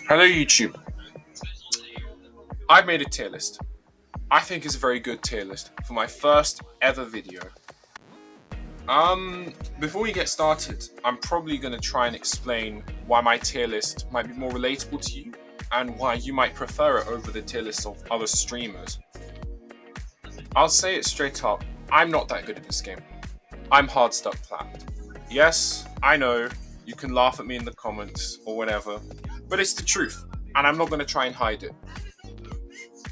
Hello YouTube. I've made a tier list. I think it's a very good tier list for my first ever video. Before we get started, I'm probably going to try and explain why my tier list might be more relatable to you and why you might prefer it over the tier lists of other streamers. I'll say it straight up, I'm not that good at this game. I'm hard stuck plat. Yes, I know, you can laugh at me in the comments or whatever, but it's the truth, and I'm not going to try and hide it.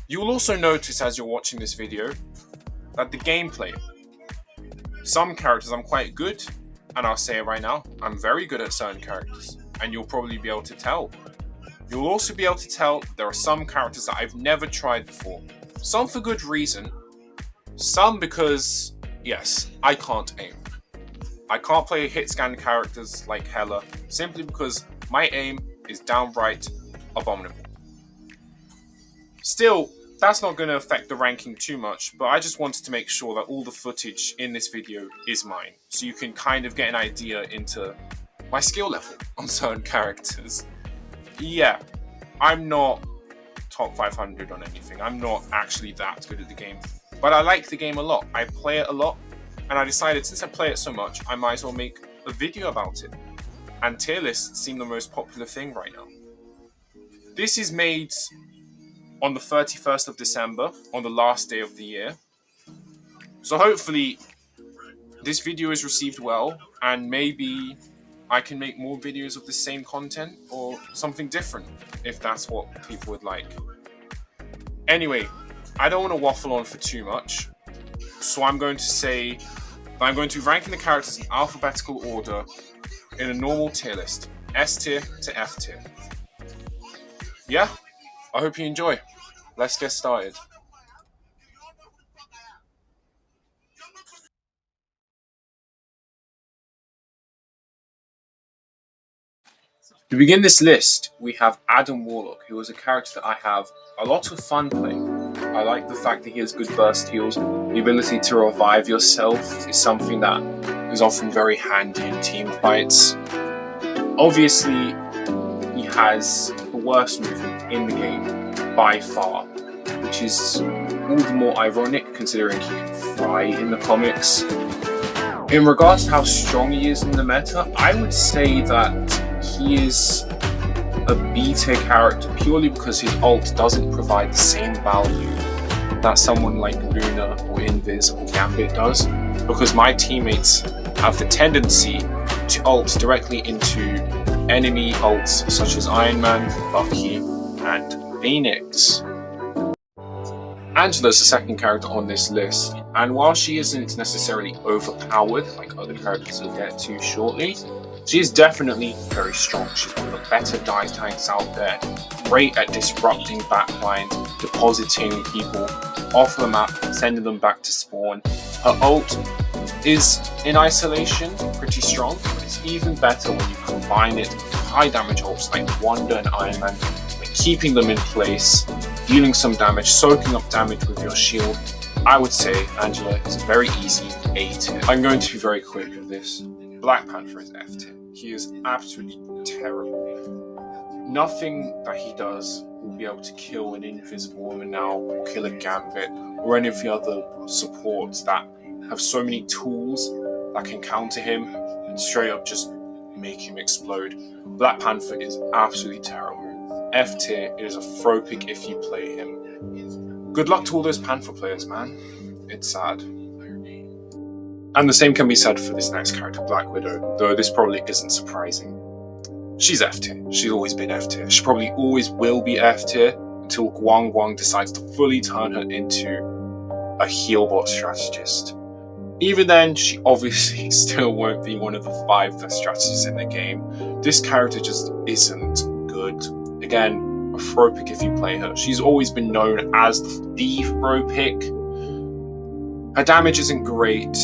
You will also notice as you're watching this video that the gameplay, some characters I'm quite good, and I'll say it right now, I'm very good at certain characters, and you'll probably be able to tell. You'll also be able to tell there are some characters that I've never tried before. Some for good reason, some because, yes, I can't aim. I can't play hit scan characters like Hella, simply because my aim is downright abominable. Still, that's not going to affect the ranking too much, but I just wanted to make sure that all the footage in this video is mine, so you can kind of get an idea into my skill level on certain characters. Yeah, I'm not top 500 on anything, I'm not actually that good at the game, but I like the game a lot, I play it a lot, and I decided since I play it so much, I might as well make a video about it. And tier lists seem the most popular thing right now. This is made on the 31st of December, on the last day of the year. So hopefully this video is received well, and maybe I can make more videos of the same content or something different, if that's what people would like. Anyway, I don't want to waffle on for too much, so I'm going to say that I'm going to be ranking the characters in alphabetical order in a normal tier list, S tier to F tier. Yeah, I hope you enjoy. Let's get started. To begin this list, we have Adam Warlock, who is a character that I have a lot of fun playing. I like the fact that he has good burst heals. The ability to revive yourself is something that is often very handy in team fights. Obviously, he has the worst movement in the game by far, which is all the more ironic considering he can fly in the comics. In regards to how strong he is in the meta, I would say that he is a B-tier character purely because his ult doesn't provide the same value that someone like Luna or Invis or Gambit does, because my teammates have the tendency to ult directly into enemy ults such as Iron Man, Bucky, and Phoenix. Angela's the second character on this list, and while she isn't necessarily overpowered like other characters we'll get to shortly, she is definitely very strong. She's one of the better dive tanks out there, great at disrupting backlines, depositing people off the map, sending them back to spawn. Her ult is, in isolation, pretty strong, but it's even better when you combine it with high damage ults like Wanda and Iron Man, like keeping them in place, dealing some damage, soaking up damage with your shield. I would say Angela is a very easy A tier. I'm going to be very quick with this. Black Panther is F tier. He is absolutely terrible. Nothing that he does will be able to kill an Invisible Woman now, or kill a Gambit, or any of the other supports that have so many tools that can counter him and straight up just make him explode. Black Panther is absolutely terrible. F tier, it is a throw pick if you play him. Good luck to all those Panther players, man. It's sad. And the same can be said for this next character, Black Widow, though this probably isn't surprising. She's F tier. She's always been F tier. She probably always will be F tier until Guang Guang decides to fully turn her into a healbot strategist. Even then, she obviously still won't be one of the 5 best strategists in the game. This character just isn't good. Again, a throw pick if you play her. She's always been known as the throw pick. Her damage isn't great.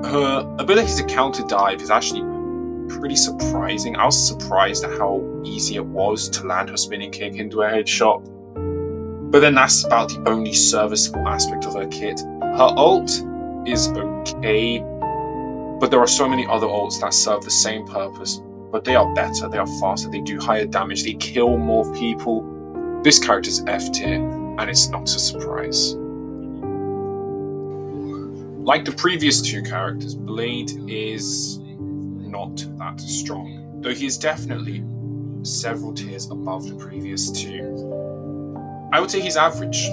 Her ability to counter dive is actually pretty surprising. I was surprised at how easy it was to land her spinning kick into a headshot. But then that's about the only serviceable aspect of her kit. Her ult is okay, but there are so many other ults that serve the same purpose. but they are better, they are faster, they do higher damage, they kill more people. This character's F tier, and it's not a surprise. Like the previous two characters, Blade is not that strong, though he is definitely several tiers above the previous two. I would say he's average,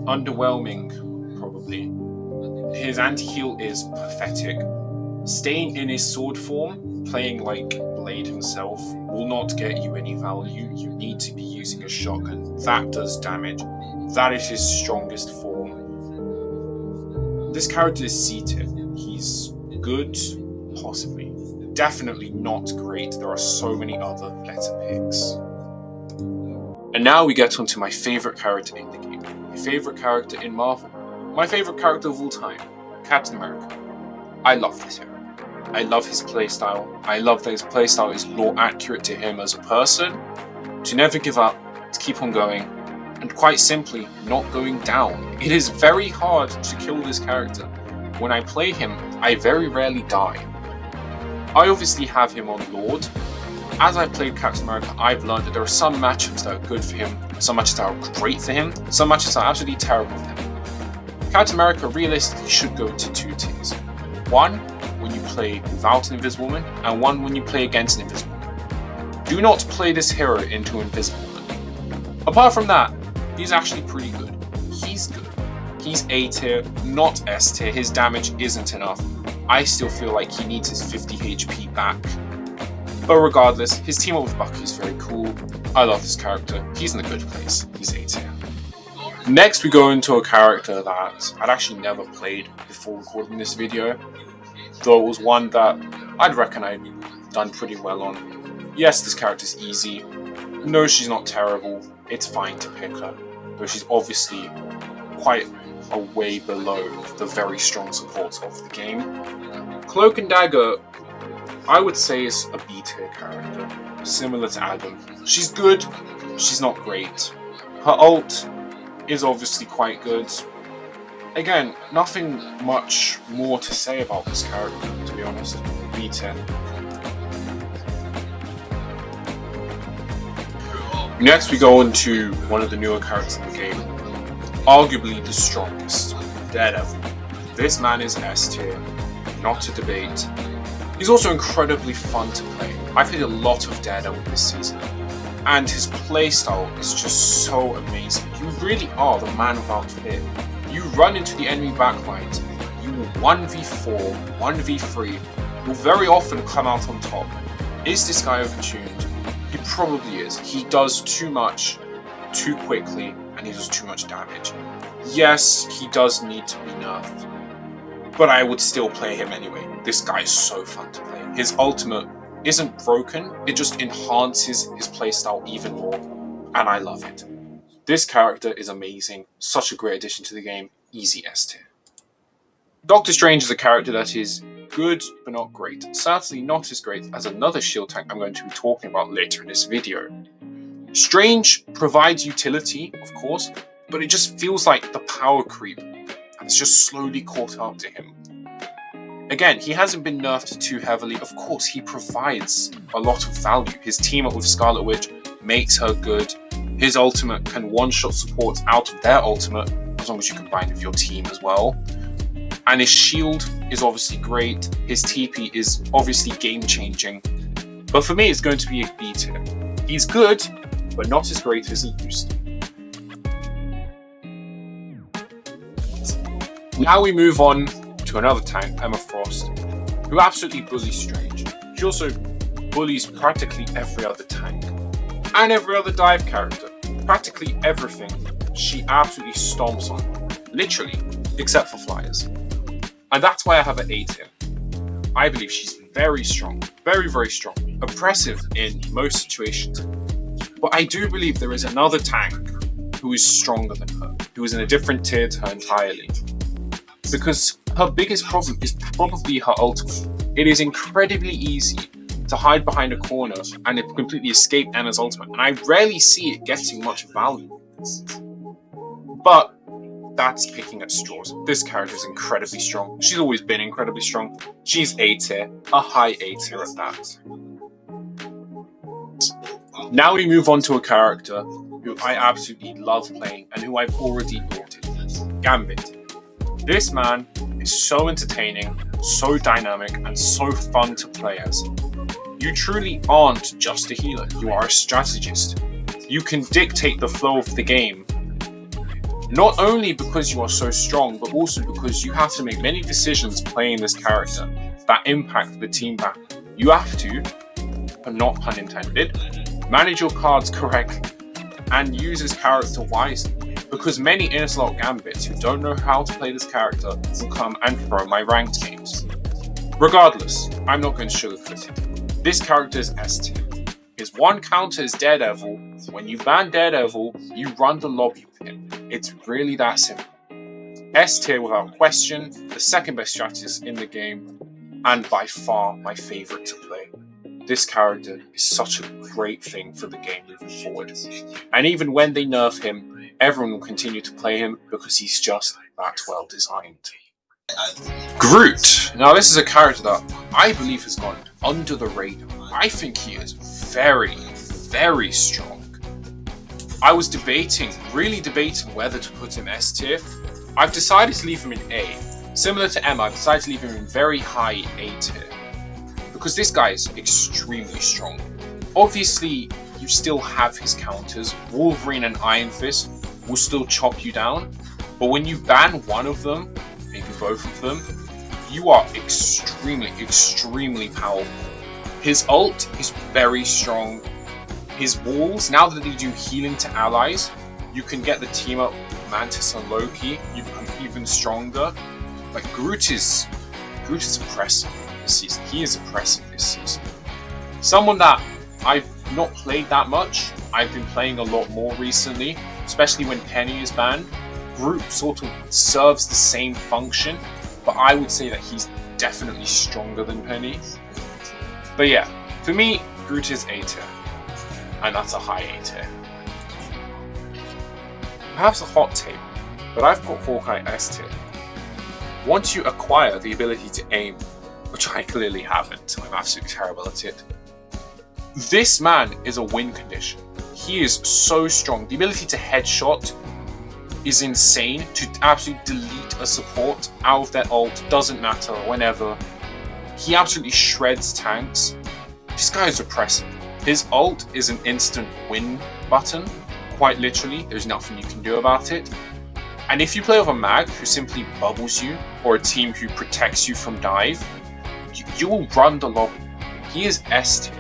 underwhelming, probably. His anti-heal is pathetic. Staying in his sword form, playing like Blade himself, will not get you any value. You need to be using a shotgun. That does damage. That is his strongest form. This character is C tier. He's good, possibly. Definitely not great. There are so many other better picks. And now we get onto my favourite character in the game. My favourite character in Marvel. My favourite character of all time. Captain America. I love this hero. I love his playstyle. I love that his playstyle is more accurate to him as a person. To never give up, to keep on going, and quite simply, not going down. It is very hard to kill this character. When I play him, I very rarely die. I obviously have him on Lord. As I played Captain America, I've learned that there are some matchups that are good for him, some matchups that are great for him, some matchups that are absolutely terrible for him. Captain America realistically should go to two tiers. One, when you play without an Invisible Woman, and one when you play against an Invisible Woman. Do not play this hero into Invisible Woman. Apart from that, he's actually pretty good. He's good. He's A tier, not S tier. His damage isn't enough. I still feel like he needs his 50 HP back. But regardless, his team up with Bucky is very cool. I love this character. He's in a good place. He's A tier. Next, we go into a character that I'd actually never played before recording this video, though it was one that I'd reckon I'd done pretty well on. Yes, this character's easy. No, she's not terrible. It's fine to pick her, though she's obviously quite a way below the very strong supports of the game. Cloak and Dagger, I would say, is a B tier character, similar to Adam. She's good, she's not great. Her ult is obviously quite good. Again, nothing much more to say about this character, to be honest. B tier. Next we go into one of the newer characters in the game, arguably the strongest, Daredevil. This man is S tier, not to debate. He's also incredibly fun to play. I've played a lot of Daredevil this season, and his playstyle is just so amazing. You really are the man without fear. You run into the enemy backlines, you will 1v4, 1v3, you'll very often come out on top. Is this guy overtuned? He probably is. He does too much, too quickly, and he does too much damage. Yes, he does need to be nerfed, but I would still play him anyway. This guy is so fun to play. His ultimate isn't broken, it just enhances his playstyle even more, and I love it. This character is amazing, such a great addition to the game, easy S tier. Doctor Strange is a character that is good, but not great. Sadly, not as great as another shield tank I'm going to be talking about later in this video. Strange provides utility, of course, but it just feels like the power creep, and it's just slowly caught up to him. Again, he hasn't been nerfed too heavily. Of course, he provides a lot of value. His team up with Scarlet Witch makes her good. His ultimate can one-shot supports out of their ultimate, as long as you combine with your team as well. And his shield is obviously great. His TP is obviously game-changing. But for me, it's going to be a B tier. He's good, but not as great as he used to. Now we move on to another tank, Emma Frost, who absolutely bullies Strange. She also bullies practically every other tank and every other dive character. Practically everything she absolutely stomps on, literally, except for flyers. And that's why I have an A tier. I believe she's very strong, very, very strong, oppressive in most situations. But I do believe there is another tank who is stronger than her, who is in a different tier to her entirely. Because her biggest problem is probably her ultimate. It is incredibly easy to hide behind a corner and completely escape Anna's ultimate, and I rarely see it getting much value. But that's picking at straws. This character is incredibly strong. She's always been incredibly strong. She's A tier, a high A tier at that. Now we move on to a character who I absolutely love playing and who I've already noted, Gambit. This man is so entertaining, so dynamic, and so fun to play as. You truly aren't just a healer, you are a strategist. You can dictate the flow of the game, not only because you are so strong, but also because you have to make many decisions playing this character that impact the team battle. You have to, not pun intended, manage your cards correctly and use this character wisely, because many inner slot gambits who don't know how to play this character will come and throw my ranked games. Regardless, I'm not going to sugarcoat it. This character is S tier. His one counter is Daredevil. When you ban Daredevil, you run the lobby with him. It's really that simple. S tier without question, the second best strategist in the game, and by far my favourite to play. This character is such a great thing for the game moving forward. And even when they nerf him, everyone will continue to play him because he's just that well designed. Groot. Now this is a character that I believe has gone under the radar. I think he is very, very strong. I was really debating whether to put him S tier. I've decided to leave him in A. Similar to Emma, I've decided to leave him in very high A tier, because this guy is extremely strong. Obviously, you still have his counters. Wolverine and Iron Fist will still chop you down, but when you ban one of them, maybe both of them, you are extremely, extremely powerful. His ult is very strong. His walls, now that they do healing to allies, you can get the team up with Mantis and Loki. You become even stronger. Like Groot is oppressive this season. He is oppressive this season. Someone that I've not played that much. I've been playing a lot more recently, especially when Penny is banned. Groot sort of serves the same function, but I would say that he's definitely stronger than Penny. But yeah, for me, Groot is A tier, and that's a high A tier. Perhaps a hot take, but I've got Hawkeye S tier. Once you acquire the ability to aim, which I clearly haven't, I'm absolutely terrible at it, this man is a win condition. He is so strong. The ability to headshot is insane. To absolutely delete a support out of their ult, doesn't matter, whenever. He absolutely shreds tanks. This guy is oppressive. His ult is an instant win button, quite literally. There's nothing you can do about it. And if you play with a mag who simply bubbles you, or a team who protects you from dive, you will run the lobby. He is S tier.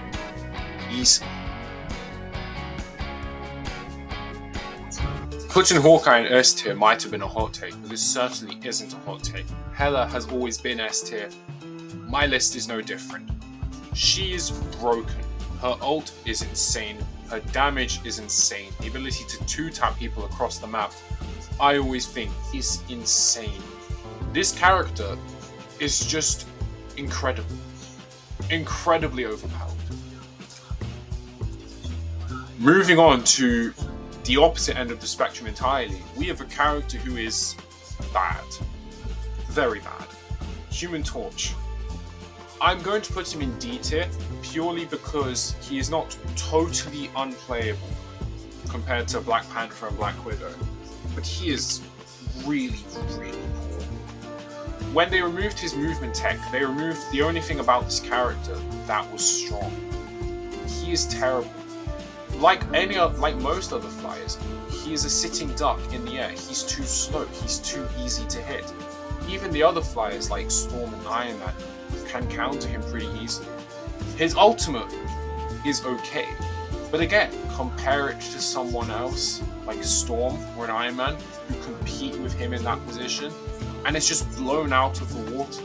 Putting Hawkeye in S tier might have been a hot take, but this certainly isn't a hot take. Hela has always been S tier. My list is no different. She is broken. Her ult is insane. Her damage is insane. The ability to 2-tap people across the map, I always think, is insane. This character is just incredible. Incredibly overpowered. Moving on to the opposite end of the spectrum entirely, we have a character who is bad. Very bad. Human Torch. I'm going to put him in D tier purely because he is not totally unplayable compared to Black Panther and Black Widow, but he is really, really poor. When they removed his movement tech, they removed the only thing about this character that was strong. He is terrible. Like most other flyers, he is a sitting duck in the air. He's too slow. He's too easy to hit. Even the other flyers like Storm and Iron Man can counter him pretty easily. His ultimate is okay, but again, compare it to someone else like Storm or an Iron Man who compete with him in that position, and it's just blown out of the water.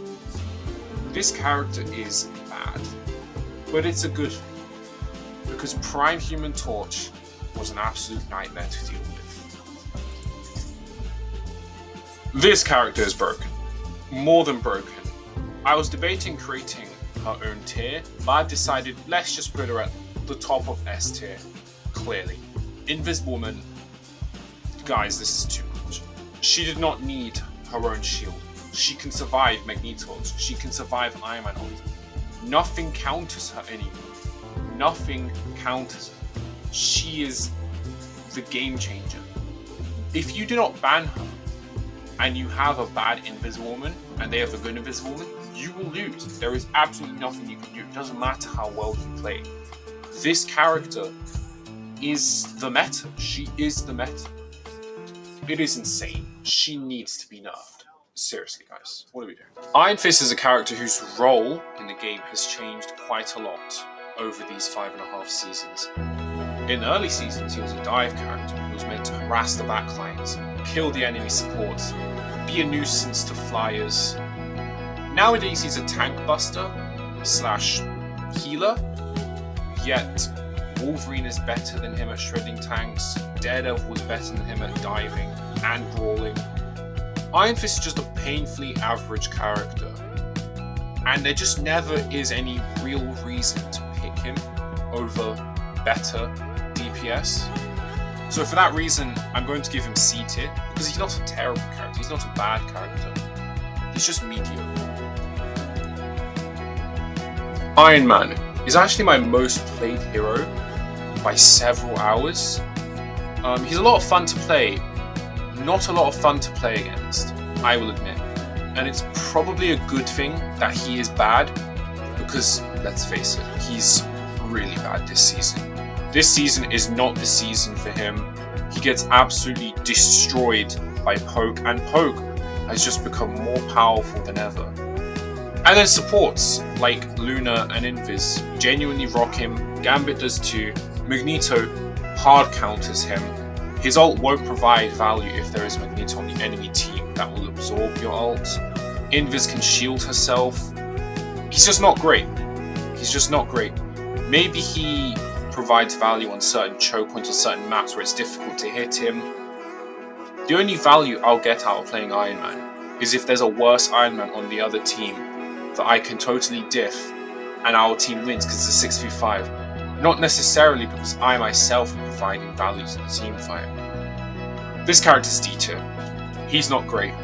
This character is bad, but it's a good thing, because Prime Human Torch was an absolute nightmare to deal with. This character is broken. More than broken. I was debating creating her own tier, but I've decided let's just put her at the top of S tier, clearly. Invisible Woman, guys, this is too much. She did not need her own shield. She can survive Magneto-ult. She can survive Iron Man ult. Nothing counters her anymore. Nothing counters her. she is the game changer. If you do not ban her, and you have a bad Invisible Woman, and they have a good Invisible Woman, you will lose. There is absolutely nothing you can do. It doesn't matter how well you play. This character is the meta. She is the meta. It is insane. She needs to be nerfed. Seriously, guys, what are we doing? Iron Fist is a character whose role in the game has changed quite a lot over these 5.5 seasons. In the early seasons, he was a dive character who was meant to harass the backlines, kill the enemy supports, be a nuisance to flyers. Nowadays, he's a tank buster / healer, yet Wolverine is better than him at shredding tanks, Daredevil was better than him at diving and brawling. Iron Fist is just a painfully average character, and there just never is any real reason to pick him over better DPS. So for that reason, I'm going to give him C tier, because he's not a terrible character, he's not a bad character, he's just mediocre. Iron Man is actually my most played hero by several hours. He's a lot of fun to play, not a lot of fun to play against, I will admit. And it's probably a good thing that he is bad, because let's face it, he's really bad this season. This season is not the season for him. He gets absolutely destroyed by Poke, and Poke has just become more powerful than ever. And then supports like Luna and Invis genuinely rock him, Gambit does too, Magneto hard counters him. His ult won't provide value if there is Magneto on the enemy team that will absorb your ult. Invis can shield herself. He's just not great. He's just not great. Maybe he provides value on certain choke points or certain maps where it's difficult to hit him. The only value I'll get out of playing Iron Man is if there's a worse Iron Man on the other team that I can totally diff and our team wins because it's a 6v5. Not necessarily because I myself am providing value to the team fight. This character's D tier. He's not great,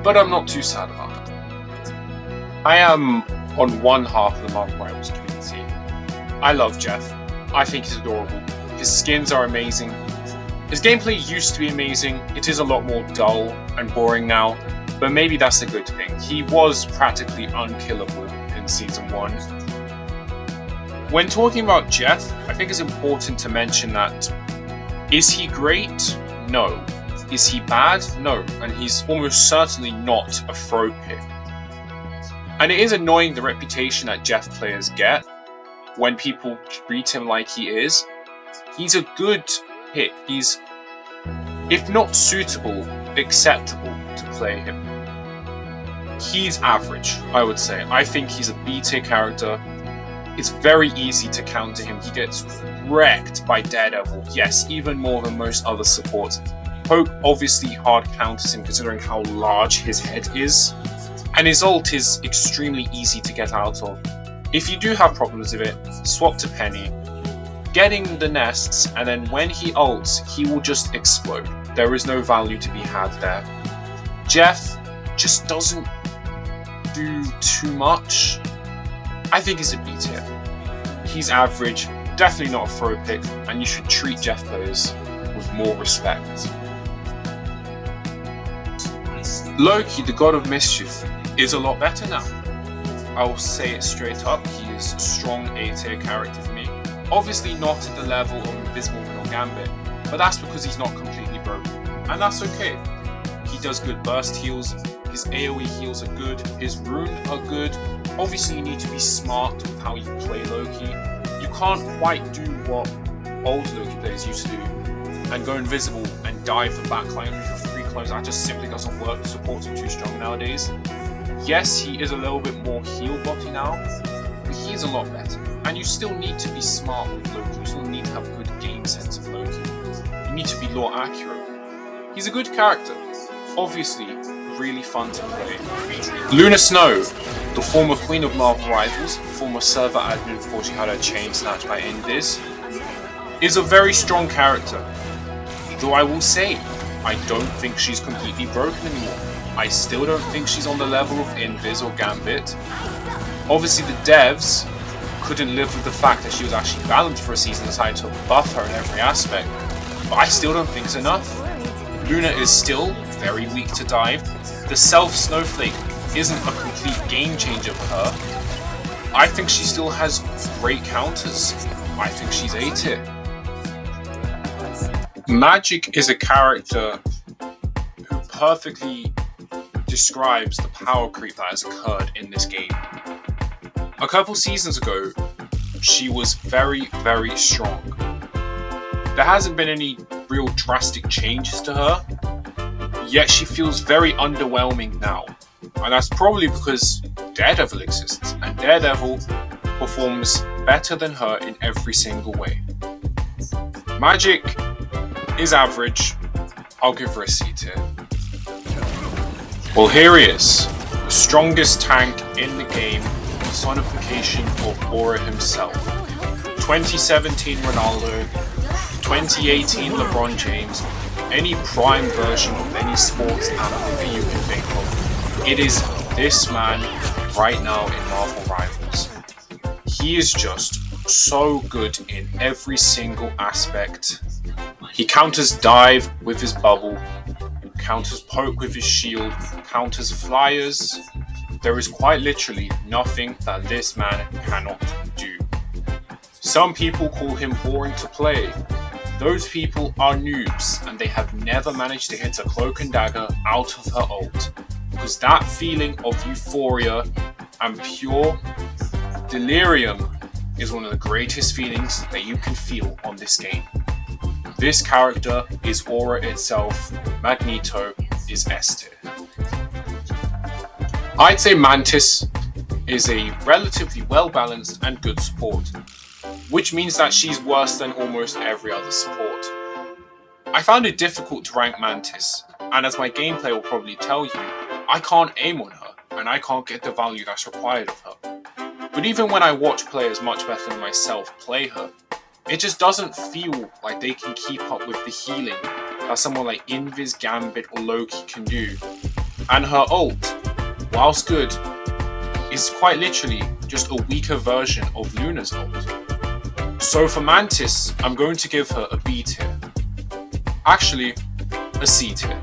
but I'm not too sad about it. I am on one half of the Marvel Rivals community. I love Jeff. I think he's adorable. His skins are amazing. His gameplay used to be amazing. It is a lot more dull and boring now, but maybe that's a good thing. He was practically unkillable in Season 1. When talking about Jeff, I think it's important to mention that, is he great? No. Is he bad? No. And he's almost certainly not a throw pick. And it is annoying the reputation that Jeff players get when people treat him like he is. He's a good pick. He's, if not suitable, acceptable to play him. He's average, I would say. I think he's a B tier character. It's very easy to counter him. He gets wrecked by Daredevil. Yes, even more than most other supports. Poke obviously hard counters him considering how large his head is. And his ult is extremely easy to get out of. If you do have problems with it, swap to Penny. Getting the nests, and then when he ults, he will just explode. There is no value to be had there. Jeff just doesn't do too much. I think he's a B tier. He's average, definitely not a throw pick, and you should treat Jeff players with more respect. Loki, the God of Mischief, is a lot better now. I will say it straight up, he is a strong A tier character for me. Obviously not at the level of Invisible Woman or Gambit, but that's because he's not completely broken, and that's okay. He does good burst heals, his AoE heals are good, his rune are good. Obviously you need to be smart with how you play Loki. You can't quite do what old Loki players used to do, and go invisible and dive the backline with your free clones. That just simply doesn't work. The supports are too strong nowadays. Yes, he is a little bit more heal botty now, but he's a lot better. And you still need to be smart with Loki. You still need to have a good game sense of Loki. You need to be lore accurate. He's a good character. Obviously, really fun to play. Luna Snow, the former Queen of Marvel Rivals, former server admin before she had her chain snatched by Invis, is a very strong character. Though I will say, I don't think she's completely broken anymore. I still don't think she's on the level of Invis or Gambit. Obviously the devs couldn't live with the fact that she was actually balanced for a season, decided to buff her in every aspect. But I still don't think it's enough. Luna is still very weak to dive. The Self Snowflake isn't a complete game changer for her. I think she still has great counters. I think she's A tier. Magic is a character who perfectly describes the power creep that has occurred in this game. A couple seasons ago, she was very, very strong. There hasn't been any real drastic changes to her, yet she feels very underwhelming now. And that's probably because Daredevil exists, and Daredevil performs better than her in every single way. Magic is average. I'll give her a C tier. Well, here he is, the strongest tank in the game, personification of Aura himself. 2017 Ronaldo, 2018 LeBron James, any prime version of any sports athlete you can think of. It is this man right now in Marvel Rivals. He is just so good in every single aspect. He counters dive with his bubble, counters poke with his shield, counters flyers. There is quite literally nothing that this man cannot do. Some people call him boring to play. Those people are noobs, and they have never managed to hit a cloak and dagger out of her ult. Because that feeling of euphoria and pure delirium is one of the greatest feelings that you can feel on this game. This character is Aura itself. Magneto is S tier. I'd say Mantis is a relatively well-balanced and good support, which means that she's worse than almost every other support. I found it difficult to rank Mantis, and as my gameplay will probably tell you, I can't aim on her, and I can't get the value that's required of her. But even when I watch players much better than myself play her, it just doesn't feel like they can keep up with the healing that someone like Invis, Gambit, or Loki can do. And her ult, whilst good, is quite literally just a weaker version of Luna's ult. So for Mantis, I'm going to give her a B tier. Actually, a C tier.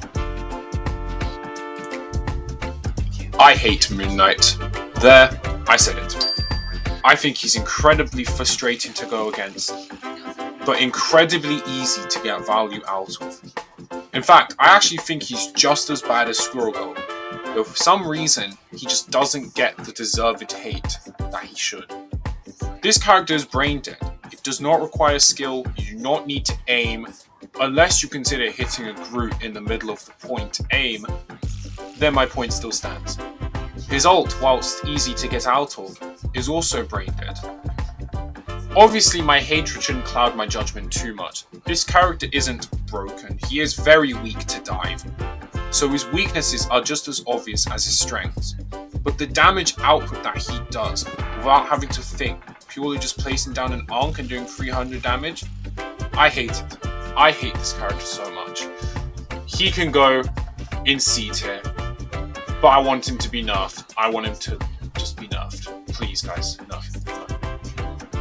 I hate Moon Knight. There, I said it. I think he's incredibly frustrating to go against, but incredibly easy to get value out of. In fact, I actually think he's just as bad as Squirrel Girl, though for some reason, he just doesn't get the deserved hate that he should. This character is brain dead. It does not require skill, you do not need to aim, unless you consider hitting a Groot in the middle of the point aim, then my point still stands. His ult, whilst easy to get out of, is also brain dead. Obviously my hatred shouldn't cloud my judgment too much. This character isn't broken, he is very weak to dive, so his weaknesses are just as obvious as his strengths. But the damage output that he does, without having to think, purely just placing down an Ankh and doing 300 damage, I hate it. I hate this character so much. He can go in C tier, but I want him to be nerfed. I want him to just be nerfed. Please guys, nerf.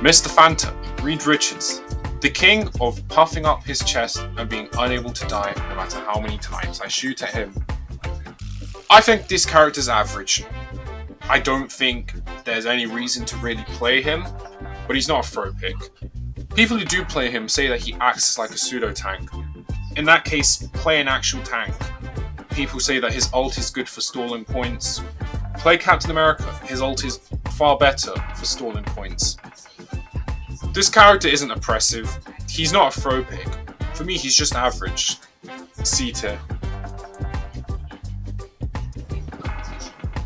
Mr. Fanta, Reed Richards, the king of puffing up his chest and being unable to die no matter how many times I shoot at him. I think this character's average. I don't think there's any reason to really play him, but he's not a throw pick. People who do play him say that he acts like a pseudo tank. In that case, play an actual tank. People say that his ult is good for stalling points. Play Captain America, his ult is far better for stalling points. This character isn't oppressive, he's not a throw pick. For me, he's just average. C tier.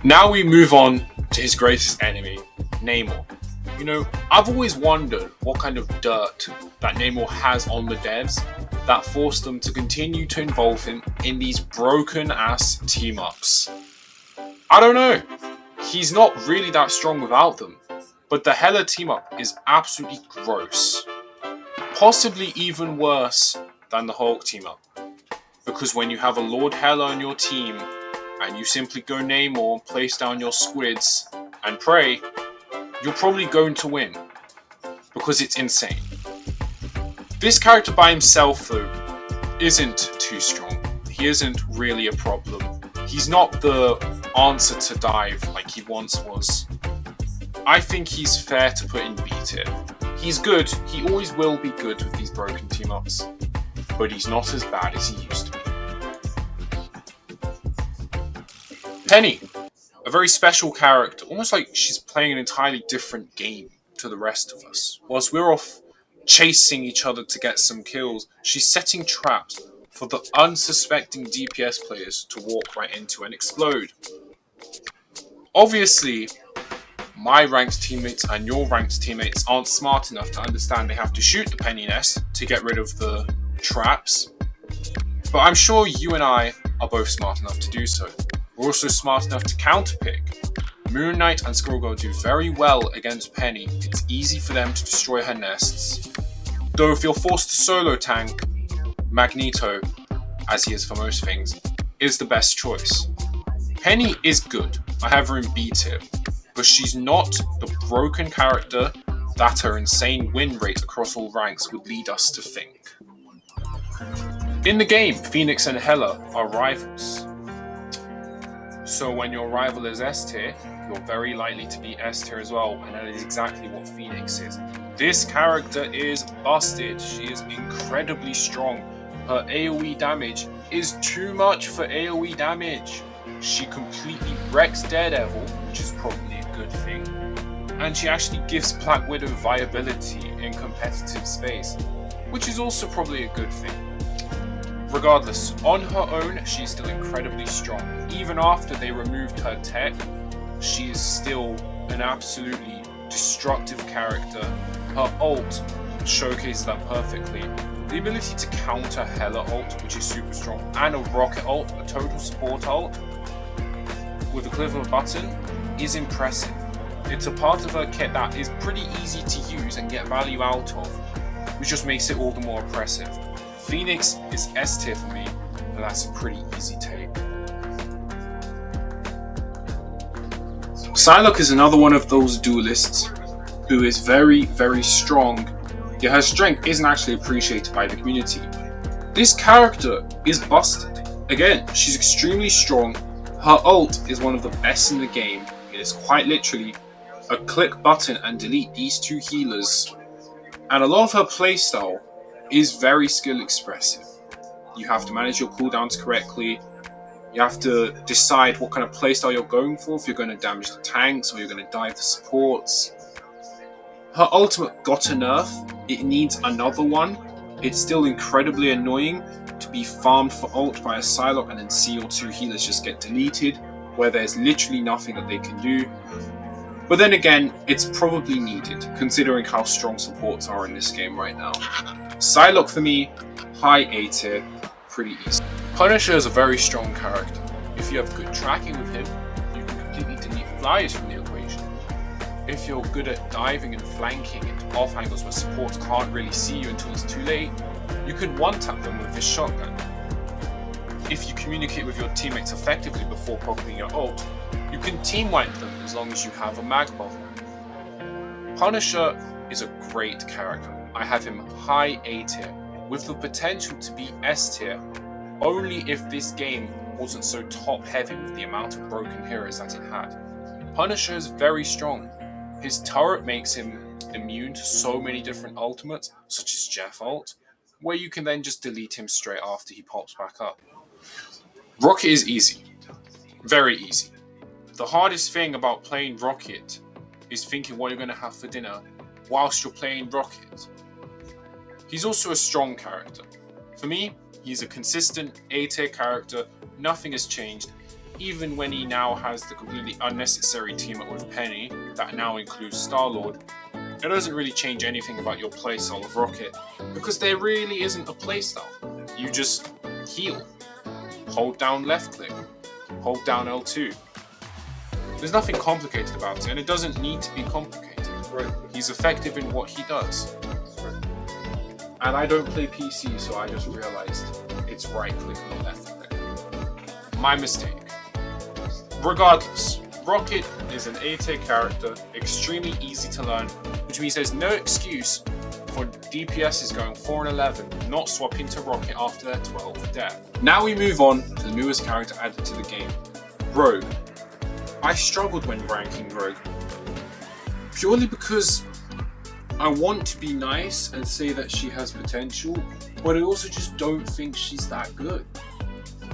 Now we move on to his greatest enemy, Namor. You know, I've always wondered what kind of dirt that Namor has on the devs that forced them to continue to involve him in these broken ass team-ups. I don't know, he's not really that strong without them, but the Hela team-up is absolutely gross. Possibly even worse than the Hulk team-up. Because when you have a Lord Hela on your team, and you simply go Namor, place down your squids, and pray, you're probably going to win. because it's insane. This character by himself, though, isn't too strong. He isn't really a problem. He's not the answer to dive like he once was. I think he's fair to put in B tier. He's good, he always will be good with these broken team-ups, but he's not as bad as he used to be. Penny, a very special character, almost like she's playing an entirely different game to the rest of us. Whilst we're off chasing each other to get some kills, she's setting traps for the unsuspecting DPS players to walk right into and explode. Obviously, my ranked teammates and your ranked teammates aren't smart enough to understand they have to shoot the penny nest to get rid of the traps, but I'm sure you and I are both smart enough to do so. We're also smart enough to counterpick. Moon Knight and Squirrel Girl do very well against Penny. It's easy for them to destroy her nests. Though if you're forced to solo tank, Magneto, as he is for most things, is the best choice. Penny is good, I have her in B tier, but she's not the broken character that her insane win rate across all ranks would lead us to think. In the game, Phoenix and Hela are rivals. So when your rival is S tier, you're very likely to be S tier as well, and that is exactly what Phoenix is. This character is busted. She is incredibly strong. Her AoE damage is too much for AoE damage. She completely wrecks Daredevil, which is probably a good thing, and she actually gives Black Widow viability in competitive space, which is also probably a good thing. Regardless, on her own, she's still incredibly strong. Even after they removed her tech, she is still an absolutely destructive character. Her ult showcases that perfectly. The ability to counter Hela ult, which is super strong, and a rocket ult, a total support ult, with the click of a button, is impressive. It's a part of her kit that is pretty easy to use and get value out of, which just makes it all the more impressive. Phoenix is S tier for me, and that's a pretty easy take. Psylocke is another one of those duelists who is very, very strong, yet her strength isn't actually appreciated by the community. This character is busted. Again, she's extremely strong. Her ult is one of the best in the game. It is quite literally a click button and delete these two healers. And a lot of her playstyle is very skill expressive. You have to manage your cooldowns correctly. You have to decide what kind of playstyle you're going for, if you're going to damage the tanks or you're going to dive the supports. Her ultimate got a nerf. It needs another one. It's still incredibly annoying to be farmed for ult by a Psylocke and then see your two healers just get deleted, where there's literally nothing that they can do. But then again, it's probably needed, considering how strong supports are in this game right now. Psylocke for me, high A tier, pretty easy. Punisher is a very strong character. If you have good tracking with him, you can completely delete flyers from the equation. If you're good at diving and flanking into off angles where supports can't really see you until it's too late, you can one-tap them with his shotgun. If you communicate with your teammates effectively before popping your ult, you can team wipe them as long as you have a mag bubble. Punisher is a great character. I have him high A tier, with the potential to be S tier, only if this game wasn't so top heavy with the amount of broken heroes that it had. Punisher is very strong. His turret makes him immune to so many different ultimates, such as Jeff ult, where you can then just delete him straight after he pops back up. Rocket is easy. Very easy. The hardest thing about playing Rocket is thinking what you're going to have for dinner whilst you're playing Rocket. He's also a strong character. For me, he's a consistent A tier character, nothing has changed, even when he now has the completely unnecessary team up with Penny, that now includes Star-Lord. It doesn't really change anything about your playstyle of Rocket, because there really isn't a playstyle. You just heal. Hold down left click. Hold down L2. There's nothing complicated about it, and it doesn't need to be complicated. Right. He's effective in what he does. And I don't play PC, so I just realized it's right click and left click. My mistake. Regardless, Rocket is an A tier character, extremely easy to learn, who which means there's no excuse for DPSs going 4 and 11, not swapping to Rocket after their 12th death. Now we move on to the newest character added to the game, Rogue. I struggled when ranking Rogue, purely because I want to be nice and say that she has potential, but I also just don't think she's that good.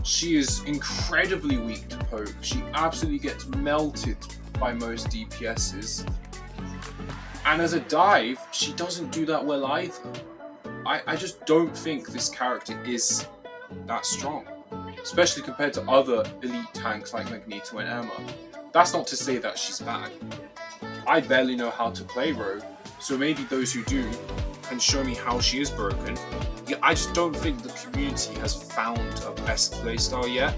She is incredibly weak to poke. She absolutely gets melted by most DPSs. And as a dive, she doesn't do that well either. I just don't think this character is that strong, especially compared to other elite tanks like Magneto and Emma. That's not to say that she's bad. I barely know how to play Rogue, so maybe those who do can show me how she is broken. Yeah, I just don't think the community has found a best playstyle yet,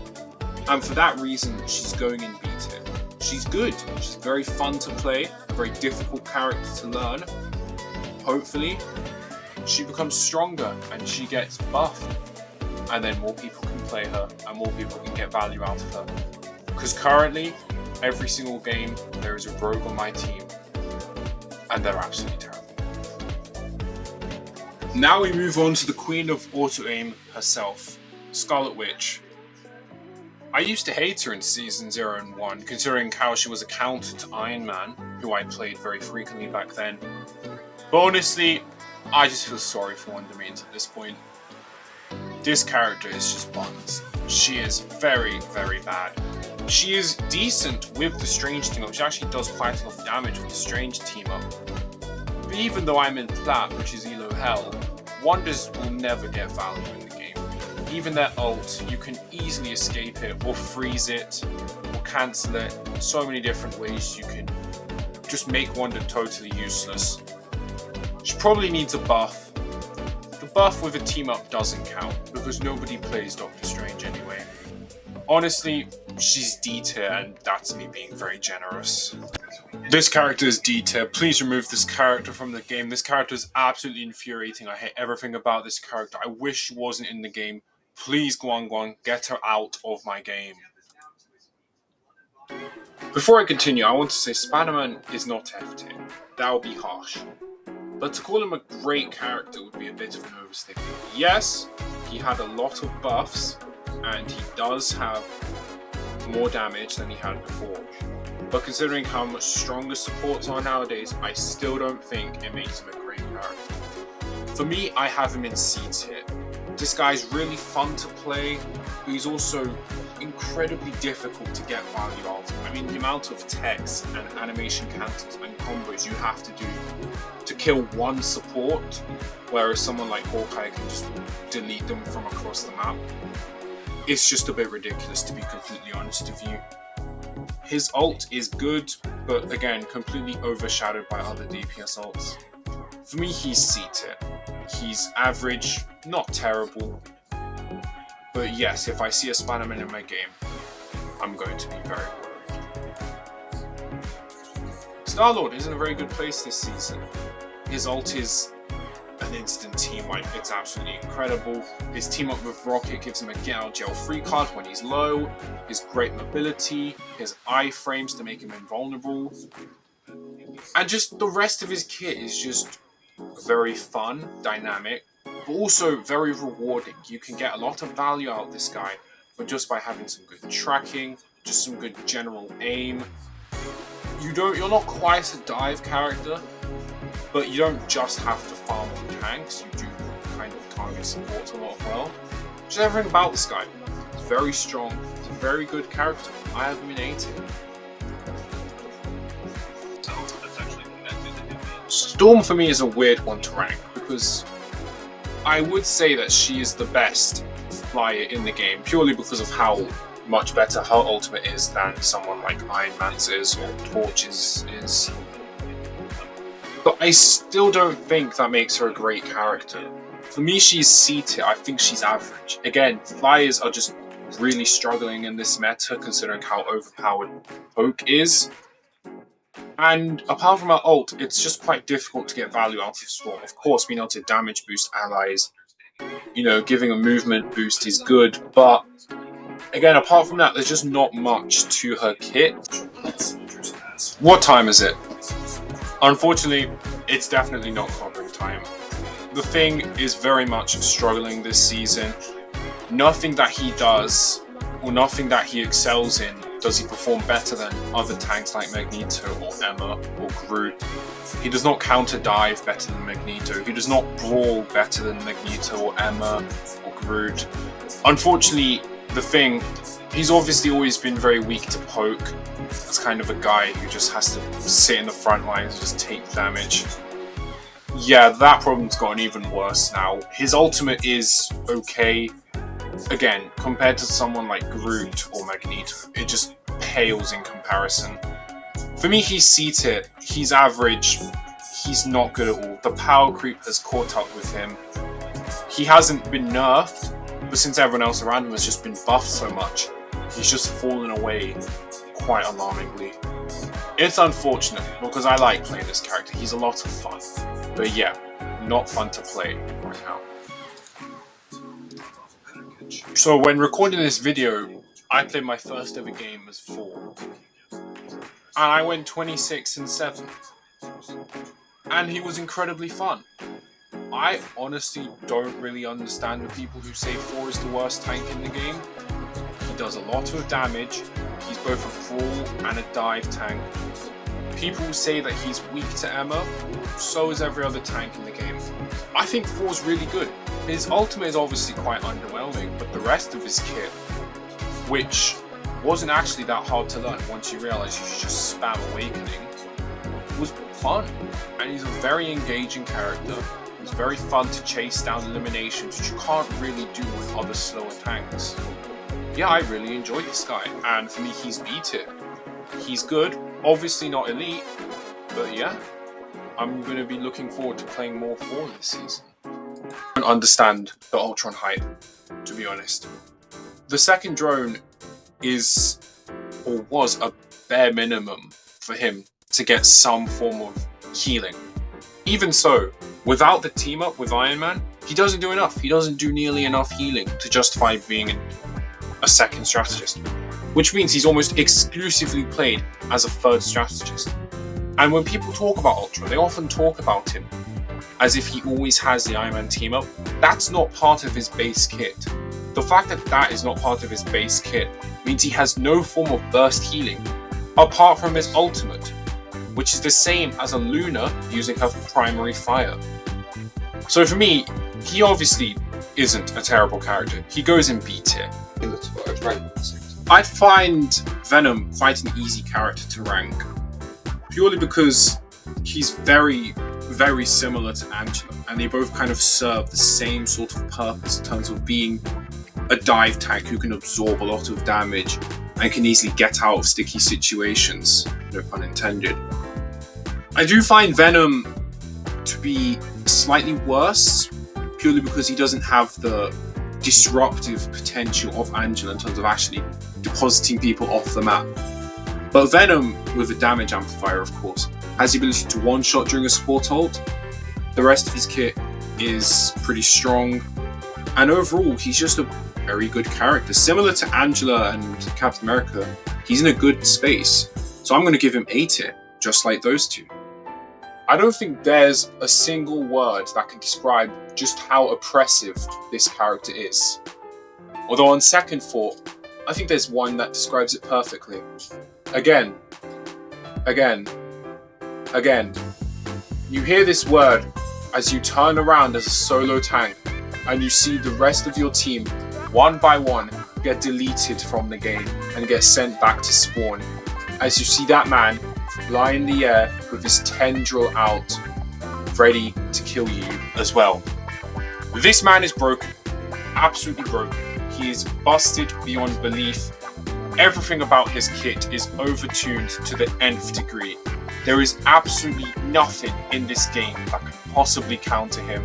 and for that reason, she's going in B tier. She's good, she's very fun to play, a very difficult character to learn. Hopefully, she becomes stronger and she gets buffed, and then more people can play her and more people can get value out of her. Because currently, every single game, there is a rogue on my team, and they're absolutely terrible. Now we move on to the queen of auto-aim herself, Scarlet Witch. I used to hate her in Season 0 and 1, considering how she was a counter to Iron Man, who I played very frequently back then. But honestly, I just feel sorry for Wonder Maidens at this point. This character is just buns. She is very, very bad. She is decent with the Strange team up. She actually does quite a lot of damage with the Strange team up. But even though I'm in plat, which is Elo Hell, Wonders will never get value in the game. Even their ult, you can easily escape it, or freeze it, or cancel it. So many different ways you can just make Wonder totally useless. She probably needs a buff. The buff with a team up doesn't count, because nobody plays Doctor Strange anyway. Honestly, she's D tier, and that's me being very generous. This character is D tier. Please remove this character from the game. This character is absolutely infuriating. I hate everything about this character. I wish she wasn't in the game. Please, Guang Guang, get her out of my game. Before I continue, I want to say Spider-Man is not F tier. That would be harsh. But to call him a great character would be a bit of an overstatement. Yes, he had a lot of buffs, and he does have more damage than he had before. But considering how much stronger supports are nowadays, I still don't think it makes him a great character. For me, I have him in C tier. This guy's really fun to play, but he's also incredibly difficult to get value out of. I mean, the amount of text and animation cancels and combos you have to do to kill one support, whereas someone like Hawkeye can just delete them from across the map. It's just a bit ridiculous, to be completely honest with you. His ult is good, but again, completely overshadowed by other DPS ults. For me, he's C tier. He's average, not terrible. But yes, if I see a Spider-Man in my game, I'm going to be very worried. Star-Lord is in a very good place this season. His ult is an instant team wipe. It's absolutely incredible. His team up with Rocket gives him a get out jail free card when he's low. His great mobility, his iframes to make him invulnerable. And just the rest of his kit is just very fun, dynamic, but also very rewarding. You can get a lot of value out of this guy, but just by having some good tracking, just some good general aim. You're not quite a dive character, but you don't just have to farm on tanks, you do kind of target support a lot as well. Just everything about this guy. He's very strong, he's a very good character. I have him in A tier. Storm for me is a weird one to rank, because I would say that she is the best flyer in the game, purely because of how much better her ultimate is than someone like Iron Man's is, or Torch's is. But I still don't think that makes her a great character. For me, she's C tier. I think she's average. Again, flyers are just really struggling in this meta, considering how overpowered Poke is. And apart from her ult, it's just quite difficult to get value out of Storm. Of course, being able to damage boost allies, giving a movement boost is good, but again, apart from that, there's just not much to her kit. What time is it? Unfortunately, it's definitely not clobbering time. The Thing is very much struggling this season. Nothing that he does, or nothing that he excels in, does he perform better than other tanks like Magneto or Emma or Groot. He does not counter dive better than Magneto. He does not brawl better than Magneto or Emma or Groot. Unfortunately, The Thing, he's obviously always been very weak to poke. That's kind of a guy who just has to sit in the front lines and just take damage. Yeah, that problem's gotten even worse now. His ultimate is okay. Again, compared to someone like Groot or Magneto, it just pales in comparison. For me, he's C-tier, he's average, he's not good at all. The power creep has caught up with him. He hasn't been nerfed, but since everyone else around him has just been buffed so much, he's just fallen away quite alarmingly. It's unfortunate, because I like playing this character, he's a lot of fun. But yeah, not fun to play right now. So when recording this video, I played my first ever game as 4. And I went 26-7. And he was incredibly fun. I honestly don't really understand the people who say 4 is the worst tank in the game. He does a lot of damage, he's both a brawl and a dive tank. People say that he's weak to Emma, so is every other tank in the game. I think 4's really good. His ultimate is obviously quite underwhelming, but the rest of his kit, which wasn't actually that hard to learn once you realise you should just spam Awakening, was fun. And he's a very engaging character. It's very fun to chase down eliminations, which you can't really do with other slower tanks. Yeah, I really enjoyed this guy, and for me he's B-tier. He's good, obviously not elite, but yeah, I'm going to be looking forward to playing more 4 this season. I don't understand the Ultron hype, to be honest. The second drone is, or was, a bare minimum for him to get some form of healing. Even so, without the team up with Iron Man, he doesn't do enough. He doesn't do nearly enough healing to justify being a second strategist, which means he's almost exclusively played as a third strategist. And when people talk about Ultron, they often talk about him as if he always has the Iron Man team up. That's not part of his base kit. The fact that that is not part of his base kit means he has no form of burst healing apart from his ultimate, which is the same as a Luna using her primary fire. So for me, he obviously isn't a terrible character. He goes in B tier. I'd find Venom quite an easy character to rank, purely because he's very, very similar to Angela, and they both kind of serve the same sort of purpose in terms of being a dive tank who can absorb a lot of damage and can easily get out of sticky situations, no pun intended. I do find Venom to be slightly worse, purely because he doesn't have the disruptive potential of Angela in terms of actually depositing people off the map. But Venom, with a damage amplifier of course, has the ability to one-shot during a support ult. The rest of his kit is pretty strong, and overall he's just a very good character. Similar to Angela and Captain America, he's in a good space, so I'm going to give him A tier, just like those two. I don't think there's a single word that can describe just how oppressive this character is. Although on second thought, I think there's one that describes it perfectly. Again. You hear this word as you turn around as a solo tank and you see the rest of your team, one by one, get deleted from the game and get sent back to spawn. As you see that man fly in the air with his tendril out, ready to kill you as well. This man is broken. Absolutely broken. He is busted beyond belief. Everything about his kit is overtuned to the nth degree. There is absolutely nothing in this game that can possibly counter him.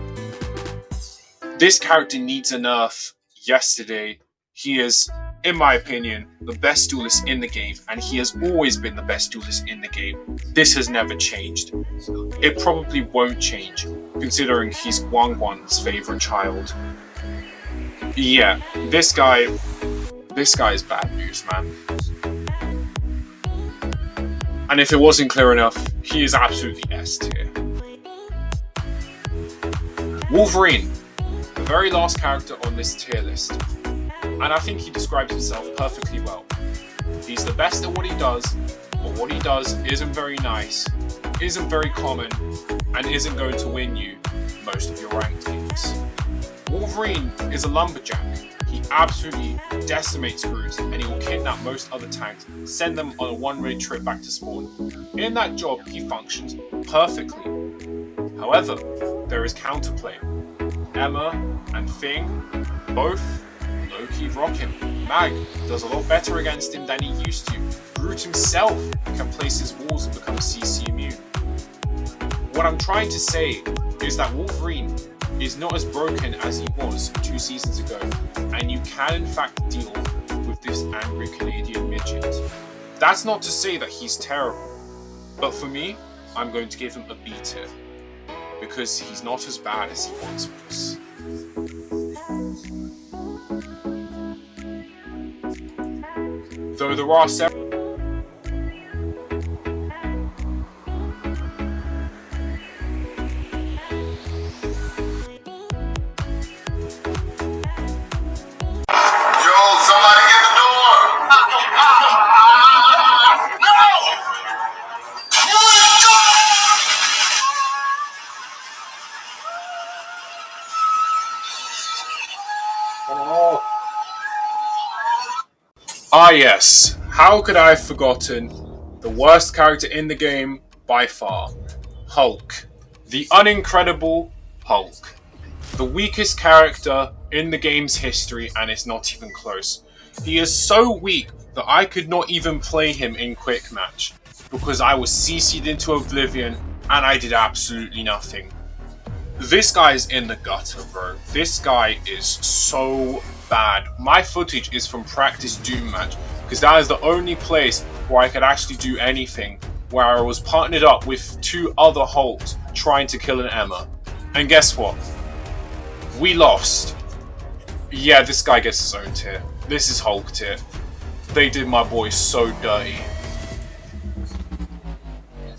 This character needs a nerf yesterday. He is, in my opinion, the best duelist in the game, and he has always been the best duelist in the game. This has never changed. It probably won't change, considering he's Guangguan's favourite child. Yeah, this guy is bad news, man. And if it wasn't clear enough, he is absolutely S tier. Wolverine, the very last character on this tier list. And I think he describes himself perfectly well. He's the best at what he does, but what he does isn't very nice, isn't very common, and isn't going to win you most of your ranked games. Wolverine is a lumberjack. He absolutely decimates Groot, and he will kidnap most other tanks, send them on a one-way trip back to spawn. In that job, he functions perfectly. However, there is counterplay. Emma and Thing both low-key rock him. Mag does a lot better against him than he used to. Groot himself can place his walls and become CC immune. What I'm trying to say is that Wolverine is not as broken as he was 2 seasons ago, and you can in fact deal with this angry Canadian midget. That's not to say that he's terrible, but for me, I'm going to give him a B tier, because he's not as bad as he once was. Though there are several Ah yes, how could I have forgotten the worst character in the game by far, Hulk. The unincredible Hulk. The weakest character in the game's history, and it's not even close. He is so weak that I could not even play him in quick match, because I was CC'd into oblivion and I did absolutely nothing. This guy's in the gutter, bro. This guy is so bad. My footage is from practice Doom match, because that is the only place where I could actually do anything, where I was partnered up with 2 other Hulks trying to kill an Emma. And guess what? We lost. Yeah, this guy gets his own tier. This is Hulk tier. They did my boy so dirty.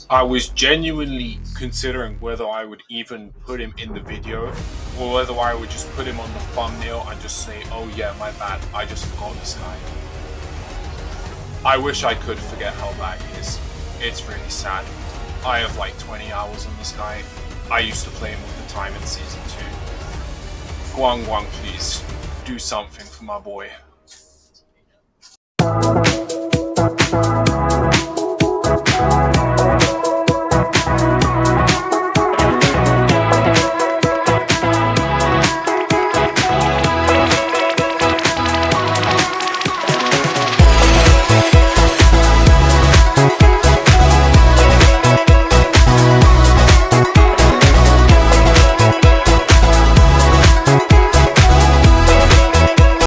I was genuinely considering whether I would even put him in the video, or whether I would just put him on the thumbnail and just say, oh yeah, my bad, I just forgot this guy. I wish I could forget how bad he is. It's really sad. I have like 20 hours on this guy. I used to play him all the time in Season 2. Guang Guang, please, do something for my boy.